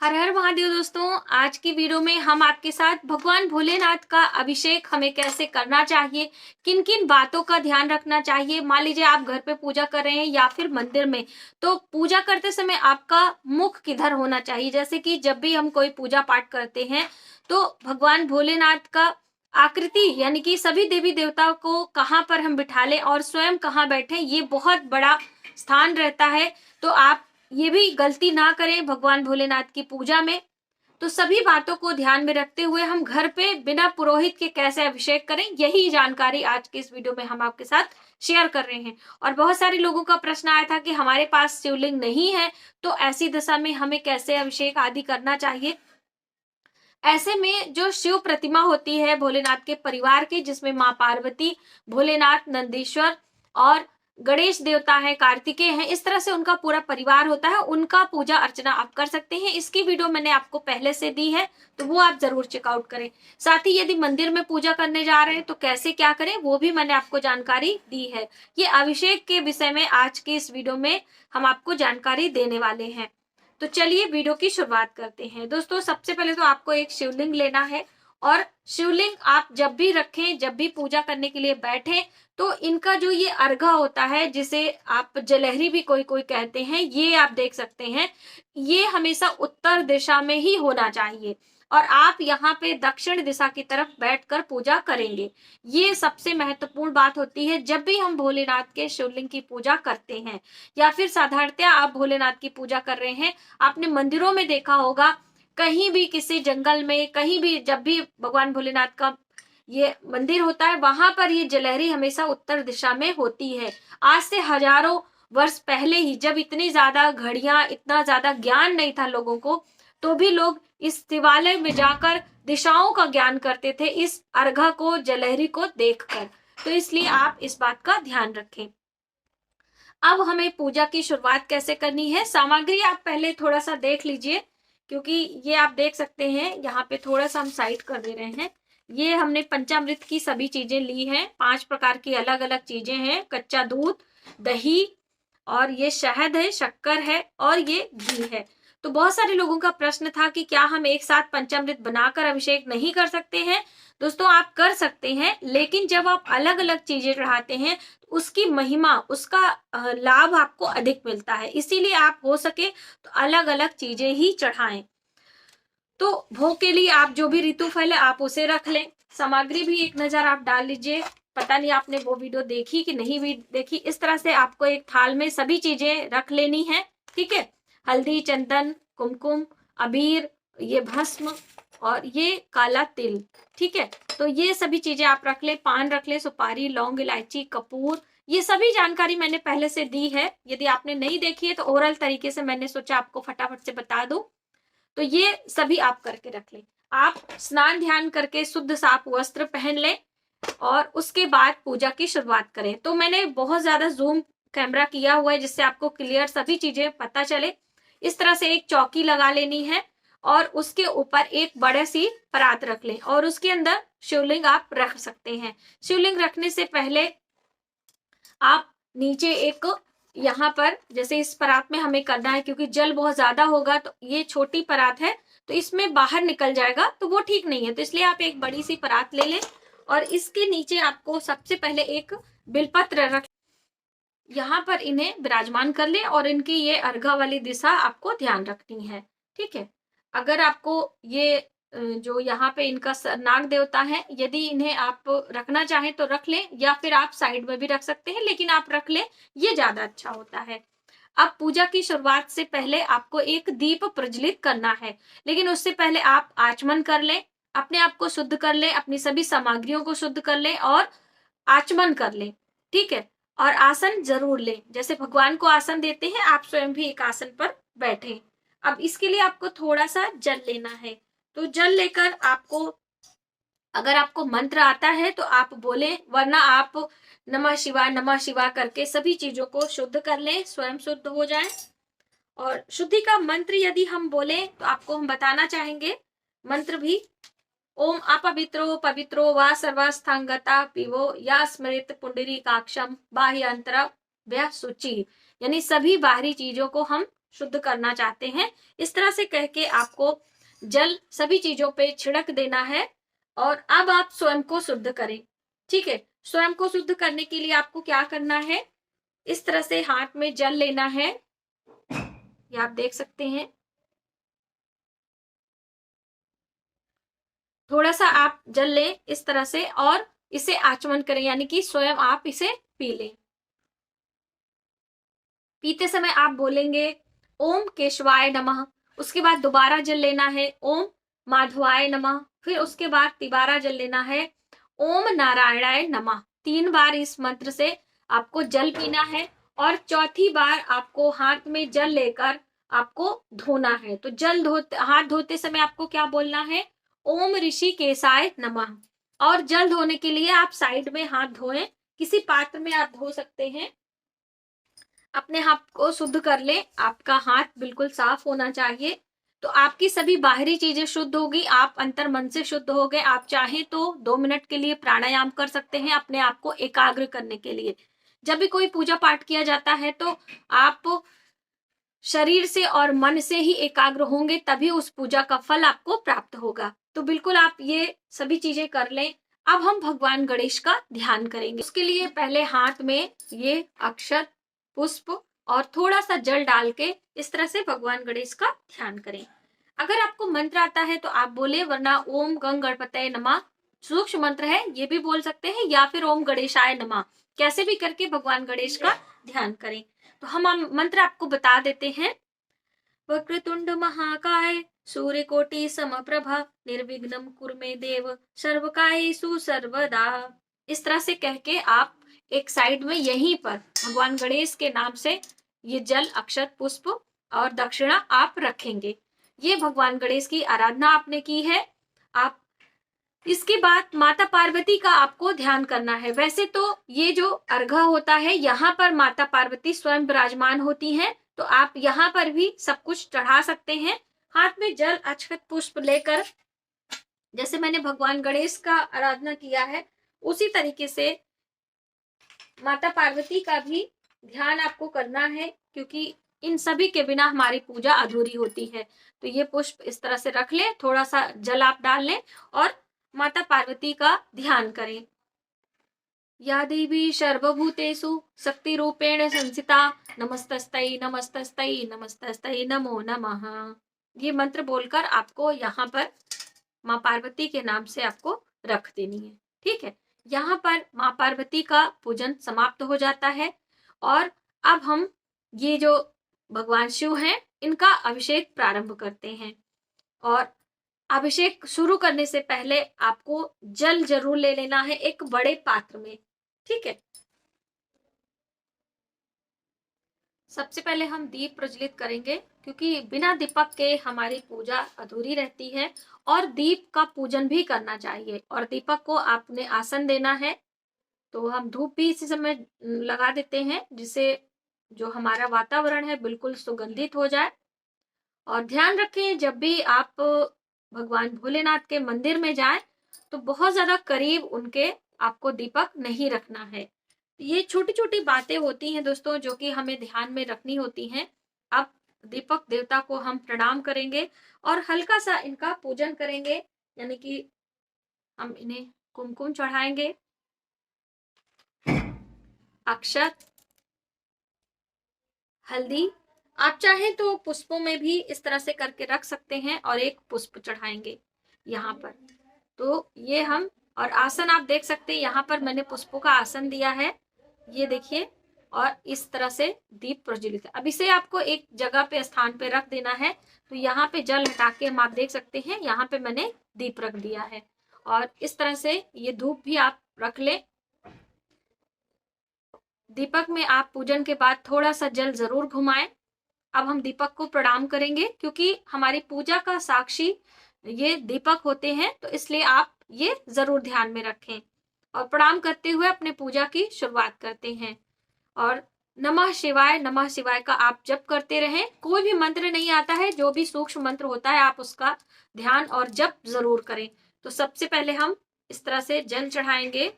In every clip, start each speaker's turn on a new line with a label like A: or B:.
A: हर हर महादेव दोस्तों। आज की वीडियो में हम आपके साथ भगवान भोलेनाथ का अभिषेक हमें कैसे करना चाहिए, किन किन बातों का ध्यान रखना चाहिए। मान लीजिए आप घर पे पूजा कर रहे हैं या फिर मंदिर में, तो पूजा करते समय आपका मुख किधर होना चाहिए। जैसे कि जब भी हम कोई पूजा पाठ करते हैं तो भगवान भोलेनाथ का आकृति यानी कि सभी देवी देवताओं को कहाँ पर हम बिठा लें और स्वयं कहाँ बैठे, ये बहुत बड़ा स्थान रहता है। तो आप ये भी गलती ना करें भगवान भोलेनाथ की पूजा में। तो सभी बातों को ध्यान में रखते हुए हम घर पे बिना पुरोहित के कैसे अभिषेक करें, यही जानकारी आज के इस वीडियो में हम आपके साथ शेयर कर रहे हैं। और बहुत सारे लोगों का प्रश्न आया था कि हमारे पास शिवलिंग नहीं है, तो ऐसी दशा में हमें कैसे अभिषेक आदि करना चाहिए। ऐसे में जो शिव प्रतिमा होती है भोलेनाथ के परिवार की, जिसमें माँ पार्वती, भोलेनाथ, नंदीश्वर और गणेश देवता है, कार्तिकेय है, इस तरह से उनका पूरा परिवार होता है, उनका पूजा अर्चना आप कर सकते हैं। इसकी वीडियो मैंने आपको पहले से दी है, तो वो आप जरूर चेकआउट करें। साथ ही यदि मंदिर में पूजा करने जा रहे हैं तो कैसे क्या करें, वो भी मैंने आपको जानकारी दी है। ये अभिषेक के विषय में आज की इस वीडियो में हम आपको जानकारी देने वाले हैं। तो चलिए वीडियो की शुरुआत करते हैं। दोस्तों, सबसे पहले तो आपको एक शिवलिंग लेना है और शिवलिंग आप जब भी रखें, जब भी पूजा करने के लिए बैठे, तो इनका जो ये अर्घा होता है, जिसे आप जलहरी भी कोई कोई कहते हैं, ये आप देख सकते हैं, ये हमेशा उत्तर दिशा में ही होना चाहिए और आप यहाँ पे दक्षिण दिशा की तरफ बैठकर पूजा करेंगे। ये सबसे महत्वपूर्ण बात होती है जब भी हम भोलेनाथ के शिवलिंग की पूजा करते हैं या फिर साधारणतया आप भोलेनाथ की पूजा कर रहे हैं। आपने मंदिरों में देखा होगा, कहीं भी किसी जंगल में, कहीं भी जब भी भगवान भोलेनाथ का ये मंदिर होता है, वहां पर ये जलहरी हमेशा उत्तर दिशा में होती है। आज से हजारों वर्ष पहले ही, जब इतनी ज्यादा घड़ियां, इतना ज्यादा ज्ञान नहीं था लोगों को, तो भी लोग इस शिवालय में जाकर दिशाओं का ज्ञान करते थे, इस अर्घा को, जलहरी को देखकर। तो इसलिए आप इस बात का ध्यान रखें। अब हमें पूजा की शुरुआत कैसे करनी है, सामग्री आप पहले थोड़ा सा देख लीजिए, क्योंकि ये आप देख सकते हैं यहाँ पे थोड़ा सा हम साइड कर दे रहे हैं। ये हमने पंचामृत की सभी चीजें ली हैं, 5 प्रकार की अलग अलग चीजें हैं, कच्चा दूध, दही, और ये शहद है, शक्कर है और ये घी है। तो बहुत सारे लोगों का प्रश्न था कि क्या हम एक साथ पंचामृत बनाकर अभिषेक नहीं कर सकते हैं। दोस्तों, आप कर सकते हैं, लेकिन जब आप अलग अलग चीजें चढ़ाते हैं तो उसकी महिमा, उसका लाभ आपको अधिक मिलता है। इसीलिए आप हो सके तो अलग अलग चीजें ही चढ़ाएं। तो भोग के लिए आप जो भी ऋतु फल है आप उसे रख लें। सामग्री भी एक नजर आप डाल लीजिए। पता नहीं आपने वो वीडियो देखी कि नहीं भी देखी। इस तरह से आपको एक थाल में सभी चीजें रख लेनी है, ठीक है। हल्दी, चंदन, कुमकुम, अबीर, ये भस्म और ये काला तिल, ठीक है। तो ये सभी चीजें आप रख ले। पान रख ले, सुपारी, लौंग, इलायची, कपूर, ये सभी जानकारी मैंने पहले से दी है। यदि आपने नहीं देखी है तो ओरल तरीके से मैंने सोचा आपको फटाफट से बता दूं। तो ये सभी आप करके रख लें। आप स्नान ध्यान करके शुद्ध साफ वस्त्र पहन लें और उसके बाद पूजा की शुरुआत करें। तो मैंने बहुत ज्यादा जूम कैमरा किया हुआ है जिससे आपको क्लियर सभी चीजें पता चले। इस तरह से एक चौकी लगा लेनी है और उसके ऊपर एक बड़े सी परात रख लें और उसके अंदर शिवलिंग आप रख सकते हैं। शिवलिंग रखने से पहले आप नीचे एक, यहाँ पर जैसे इस परात में हमें करना है, क्योंकि जल बहुत ज्यादा होगा तो ये छोटी परात है तो इसमें बाहर निकल जाएगा, तो वो ठीक नहीं है। तो इसलिए आप एक बड़ी सी परात ले लें और इसके नीचे आपको सबसे पहले एक बिलपत्र रख, यहाँ पर इन्हें विराजमान कर ले और इनकी ये अर्घा वाली दिशा आपको ध्यान रखनी है, ठीक है। अगर आपको ये जो यहाँ पे इनका नाग देवता है, यदि इन्हें आप रखना चाहें तो रख लें या फिर आप साइड में भी रख सकते हैं, लेकिन आप रख लें, ये ज्यादा अच्छा होता है। अब पूजा की शुरुआत से पहले आपको एक दीप प्रज्वलित करना है, लेकिन उससे पहले आप आचमन कर लें, अपने आप को शुद्ध कर लें, अपनी सभी सामग्रियों को शुद्ध कर लें और आचमन कर लें, ठीक है। और आसन जरूर लें, जैसे भगवान को आसन देते हैं आप स्वयं भी एक आसन पर बैठे। अब इसके लिए आपको थोड़ा सा जल लेना है। तो जल लेकर आपको, अगर आपको मंत्र आता है तो आप बोले, वरना आप नमः शिवाय करके सभी चीजों को शुद्ध कर लें, स्वयं शुद्ध हो जाएं। और शुद्धि का मंत्र यदि हम बोले तो आपको हम बताना चाहेंगे मंत्र भी। ओम अपवित्रो पवित्रो वा सर्वस्थांगता पिवो या स्मृत पुंडरीकाक्षम बाह्य अंतर व्य शुचि, यानी सभी बाहरी चीजों को हम शुद्ध करना चाहते हैं। इस तरह से कह के आपको जल सभी चीजों पे छिड़क देना है और अब आप स्वयं को शुद्ध करें। ठीक है, स्वयं को शुद्ध करने के लिए आपको क्या करना है, इस तरह से हाथ में जल लेना है, ये आप देख सकते हैं। थोड़ा सा आप जल लें इस तरह से और इसे आचमन करें, यानी कि स्वयं आप इसे पी लें। पीते समय आप बोलेंगे ओम केशवाय नमः, उसके बाद दोबारा जल लेना है ओम माधवाय नमः, फिर उसके बाद तिबारा जल लेना है ओम नारायणाय नमः। 3 बार इस मंत्र से आपको जल पीना है और चौथी बार आपको हाथ में जल लेकर आपको धोना है। तो हाथ धोते समय आपको क्या बोलना है, ओम ऋषि केशाय नमः। और जल धोने के लिए आप साइड में हाथ धोएं, किसी पात्र में आप धो सकते हैं। अपने हाथ को शुद्ध कर ले, आपका हाथ बिल्कुल साफ होना चाहिए। तो आपकी सभी बाहरी चीजें शुद्ध होगी, आप अंतर मन से शुद्ध हो गए। आप चाहें तो 2 मिनट के लिए प्राणायाम कर सकते हैं अपने आप को एकाग्र करने के लिए। जब भी कोई पूजा पाठ किया जाता है तो आप शरीर से और मन से ही एकाग्र होंगे, तभी उस पूजा का फल आपको प्राप्त होगा। तो बिल्कुल आप ये सभी चीजें कर लें। अब हम भगवान गणेश का ध्यान करेंगे। उसके लिए पहले हाथ में ये अक्षत, पुष्प और थोड़ा सा जल डाल के इस तरह से भगवान गणेश का ध्यान करें। अगर आपको मंत्र आता है तो आप बोले, वरना ओम गंग गणपतये नमः सूक्ष्म मंत्र है, ये भी बोल सकते हैं, या फिर ओम गणेशाय नमः, कैसे भी करके भगवान गणेश का ध्यान करें। तो हम मंत्र आपको बता देते हैं। वक्रतुंड महाकाय सूर्यकोटि समप्रभा निर्विघ्नं कुरु मे देव सर्वकार्येषु सर्वदा। इस तरह से कह के आप एक साइड में यहीं पर भगवान गणेश के नाम से ये जल, अक्षत, पुष्प और दक्षिणा आप रखेंगे। ये भगवान गणेश की आराधना आपने की है। आप इसके बाद माता पार्वती का आपको ध्यान करना है। वैसे तो ये जो अर्घा होता है, यहाँ पर माता पार्वती स्वयं विराजमान होती हैं, तो आप यहाँ पर भी सब कुछ चढ़ा सकते हैं। हाथ में जल, अक्षत, पुष्प लेकर, जैसे मैंने भगवान गणेश का आराधना किया है उसी तरीके से माता पार्वती का भी ध्यान आपको करना है, क्योंकि इन सभी के बिना हमारी पूजा अधूरी होती है। तो ये पुष्प इस तरह से रख लें, थोड़ा सा जल आप डाल लें और माता पार्वती का ध्यान करें। या देवी सर्वभूतेषु शक्ति रूपेण संस्थिता नमस्तस्तै नमस्तस्तै नमस्तस्तै नमो नमः। ये मंत्र बोलकर आपको यहाँ पर माँ पार्वती के नाम से आपको रख देनी है। ठीक है, यहाँ पर माँ पार्वती का पूजन समाप्त हो जाता है और अब हम ये जो भगवान शिव हैं इनका अभिषेक प्रारंभ करते हैं। और अभिषेक शुरू करने से पहले आपको जल जरूर ले लेना है एक बड़े पात्र में। ठीक है, सबसे पहले हम दीप प्रज्वलित करेंगे, क्योंकि बिना दीपक के हमारी पूजा अधूरी रहती है और दीप का पूजन भी करना चाहिए। और दीपक को आपने आसन देना है। तो हम धूप भी इसी समय लगा देते हैं, जिससे जो हमारा वातावरण है बिल्कुल सुगंधित हो जाए। और ध्यान रखें, जब भी आप भगवान भोलेनाथ के मंदिर में जाएं तो बहुत ज्यादा करीब उनके आपको दीपक नहीं रखना है। ये छोटी छोटी बातें होती हैं दोस्तों, जो कि हमें ध्यान में रखनी होती हैं। अब दीपक देवता को हम प्रणाम करेंगे और हल्का सा इनका पूजन करेंगे, यानी कि हम इन्हें कुमकुम चढ़ाएंगे, अक्षत, हल्दी। आप चाहें तो पुष्पों में भी इस तरह से करके रख सकते हैं और एक पुष्प चढ़ाएंगे यहाँ पर। तो ये हम, और आसन आप देख सकते हैं, यहाँ पर मैंने पुष्पों का आसन दिया है, ये देखिए। और इस तरह से दीप प्रज्वलित है। अब इसे आपको एक जगह पे, स्थान पे रख देना है। तो यहाँ पे जल हटा के आप देख सकते हैं, यहाँ पे मैंने दीप रख दिया है। और इस तरह से ये धूप भी आप रख ले। दीपक में आप पूजन के बाद थोड़ा सा जल जरूर घुमाएं। अब हम दीपक को प्रणाम करेंगे, क्योंकि हमारी पूजा का साक्षी ये दीपक होते हैं, तो इसलिए आप ये जरूर ध्यान में रखें। और प्रणाम करते हुए अपने पूजा की शुरुआत करते हैं। और नमः शिवाय का आप जप करते रहें। कोई भी मंत्र नहीं आता है, जो भी सूक्ष्म मंत्र होता है आप उसका ध्यान और जप जरूर करें। तो सबसे पहले हम इस तरह से जल चढ़ाएंगे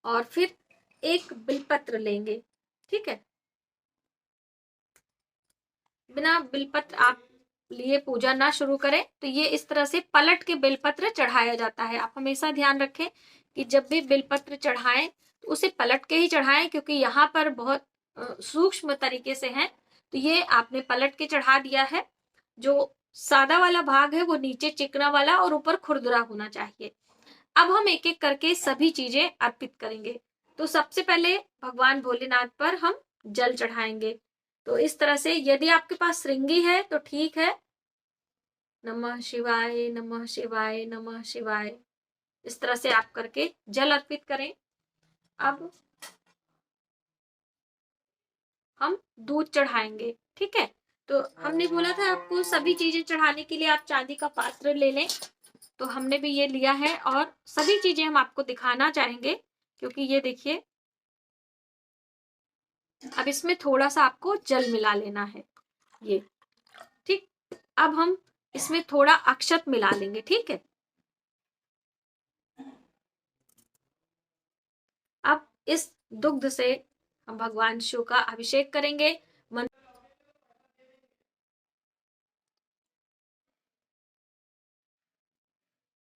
A: और फिर एक बिलपत्र लेंगे। ठीक है। बिना बिलपत्र आप लिए पूजा ना शुरू करें। तो ये इस तरह से पलट के बेलपत्र चढ़ाया जाता है। आप हमेशा ध्यान रखें कि जब भी बेलपत्र चढ़ाएं तो उसे पलट के ही चढ़ाएं, क्योंकि यहाँ पर बहुत सूक्ष्म तरीके से है। तो ये आपने पलट के चढ़ा दिया है। जो सादा वाला भाग है वो नीचे चिकना वाला और ऊपर खुरदुरा होना चाहिए। अब हम एक एक करके सभी चीजें अर्पित करेंगे। तो सबसे पहले भगवान भोलेनाथ पर हम जल चढ़ाएंगे। तो इस तरह से यदि आपके पास श्रृंगी है तो ठीक है। नमः शिवाय नमः शिवाय नमः शिवाय, इस तरह से आप करके जल अर्पित करें। अब हम दूध चढ़ाएंगे, ठीक है। तो हमने बोला था आपको सभी चीजें चढ़ाने के लिए आप चांदी का पात्र ले लें। तो हमने भी ये लिया है और सभी चीजें हम आपको दिखाना चाहेंगे, क्योंकि ये देखिए अब इसमें थोड़ा सा आपको जल मिला लेना है ये, ठीक। अब हम इसमें थोड़ा अक्षत मिला लेंगे, ठीक है। अब इस दुग्ध से हम भगवान शिव का अभिषेक करेंगे।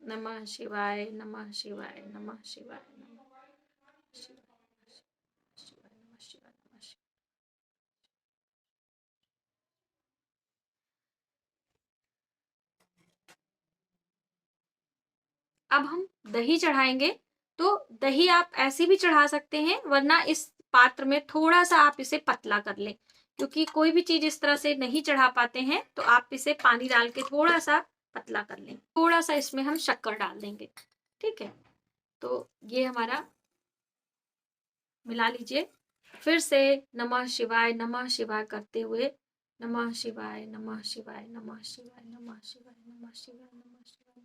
A: नमः शिवाय नमः शिवाय नमः शिवाय नमः शिवाय नमः शिवाय नमः शिवाय। अब हम दही चढ़ाएंगे। तो दही आप ऐसे भी चढ़ा सकते हैं, वरना इस पात्र में थोड़ा सा आप इसे पतला कर लें, क्योंकि कोई भी चीज इस तरह से नहीं चढ़ा पाते हैं तो आप इसे पानी डाल के थोड़ा सा पतला कर लें। थोड़ा सा इसमें हम शक्कर डाल देंगे, ठीक है। तो ये हमारा मिला लीजिए। फिर से नमः शिवाय करते हुए नमः शिवाय नमः शिवाय नमः शिवाय नमः शिवाय नमः शिवाय नमः शिवाय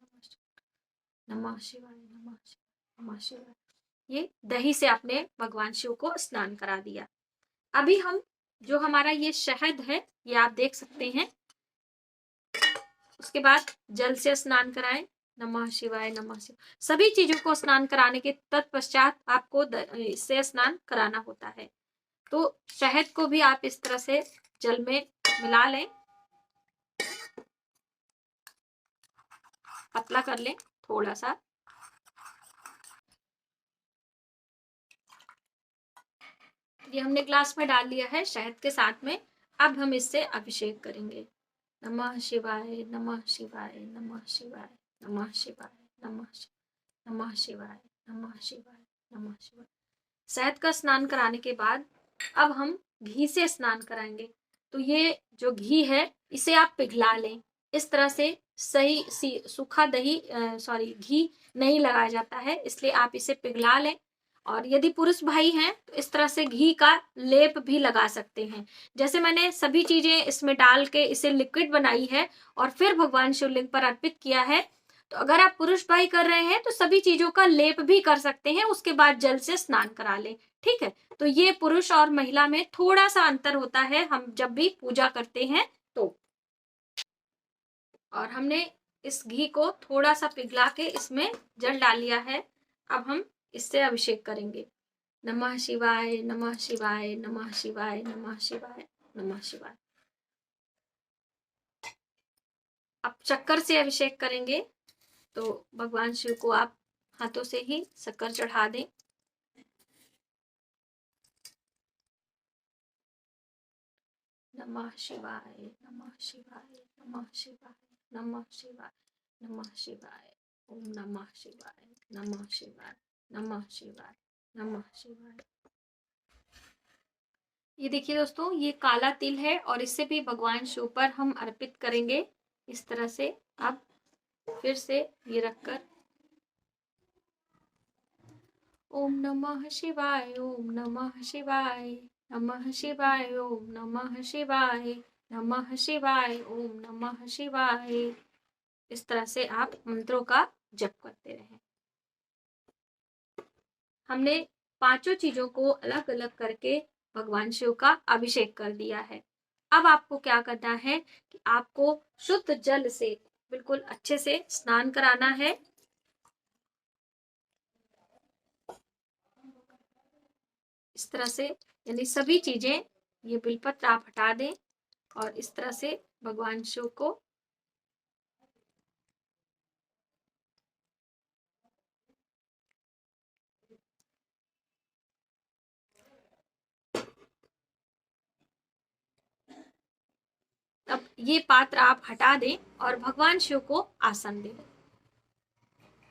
A: नमः शिवाय नमः शिवाय नमः शिवाय। ये दही से आपने भगवान शिव को स्नान करा दिया। अभी हम जो हमारा ये शहद है ये आप देख सकते हैं। उसके बाद जल से स्नान कराएं। नमः शिवाय नमः शिवाय। सभी चीजों को स्नान कराने के तत्पश्चात आपको इससे स्नान कराना होता है। तो शहद को भी आप इस तरह से जल में मिला लें, पतला कर लें थोड़ा सा। ये हमने ग्लास में डाल लिया है शहद के साथ में। अब हम इससे अभिषेक करेंगे। नमः शिवाय नमः शिवाय नमः शिवाय नमः शिवाय नमः नमः शिवाय नमः शिवाय नमः शिवाय। शहद का स्नान कराने के बाद अब हम घी से स्नान कराएंगे। तो ये जो घी है इसे आप पिघला लें। इस तरह से सही सूखा दही सॉरी घी नहीं लगाया जाता है, इसलिए आप इसे पिघला लें। और यदि पुरुष भाई हैं तो इस तरह से घी का लेप भी लगा सकते हैं। जैसे मैंने सभी चीजें इसमें डाल के इसे लिक्विड बनाई है और फिर भगवान शिवलिंग पर अर्पित किया है। तो अगर आप पुरुष भाई कर रहे हैं तो सभी चीजों का लेप भी कर सकते हैं, उसके बाद जल से स्नान करा लें, ठीक है। तो ये पुरुष और महिला में थोड़ा सा अंतर होता है हम जब भी पूजा करते हैं तो। और हमने इस घी को थोड़ा सा पिघला के इसमें जल डाल लिया है। अब हम इससे अभिषेक करेंगे। नमः शिवाय नमः शिवाय नमः शिवाय नमः शिवाय नमः शिवाय। अब शक्कर से अभिषेक करेंगे। तो भगवान शिव को आप हाथों से ही शक्कर चढ़ा दें। नमः शिवाय नमः शिवाय नमः शिवाय नमः शिवाय नमः शिवाय। ओम नमः शिवाय नमः शिवाय नमः शिवाय नमः शिवाय। ये देखिए दोस्तों, ये काला तिल है और इससे भी भगवान शिव पर हम अर्पित करेंगे इस तरह से। अब फिर से ये रखकर ओम नमः शिवाय ओम नमः शिवाय नमः शिवाय ओम नमः शिवाय नमः शिवाय ओम नमः शिवाय। इस तरह से आप मंत्रों का जप करते रहें। हमने पांचों चीजों को अलग अलग करके भगवान शिव का अभिषेक कर दिया है। अब आपको क्या करना है कि आपको शुद्ध जल से बिल्कुल अच्छे से स्नान कराना है। इस तरह से यानी सभी चीजें, ये बिलपत्र आप हटा दें और इस तरह से भगवान शिव को अब ये पात्र आप हटा दें और भगवान शिव को आसन दें।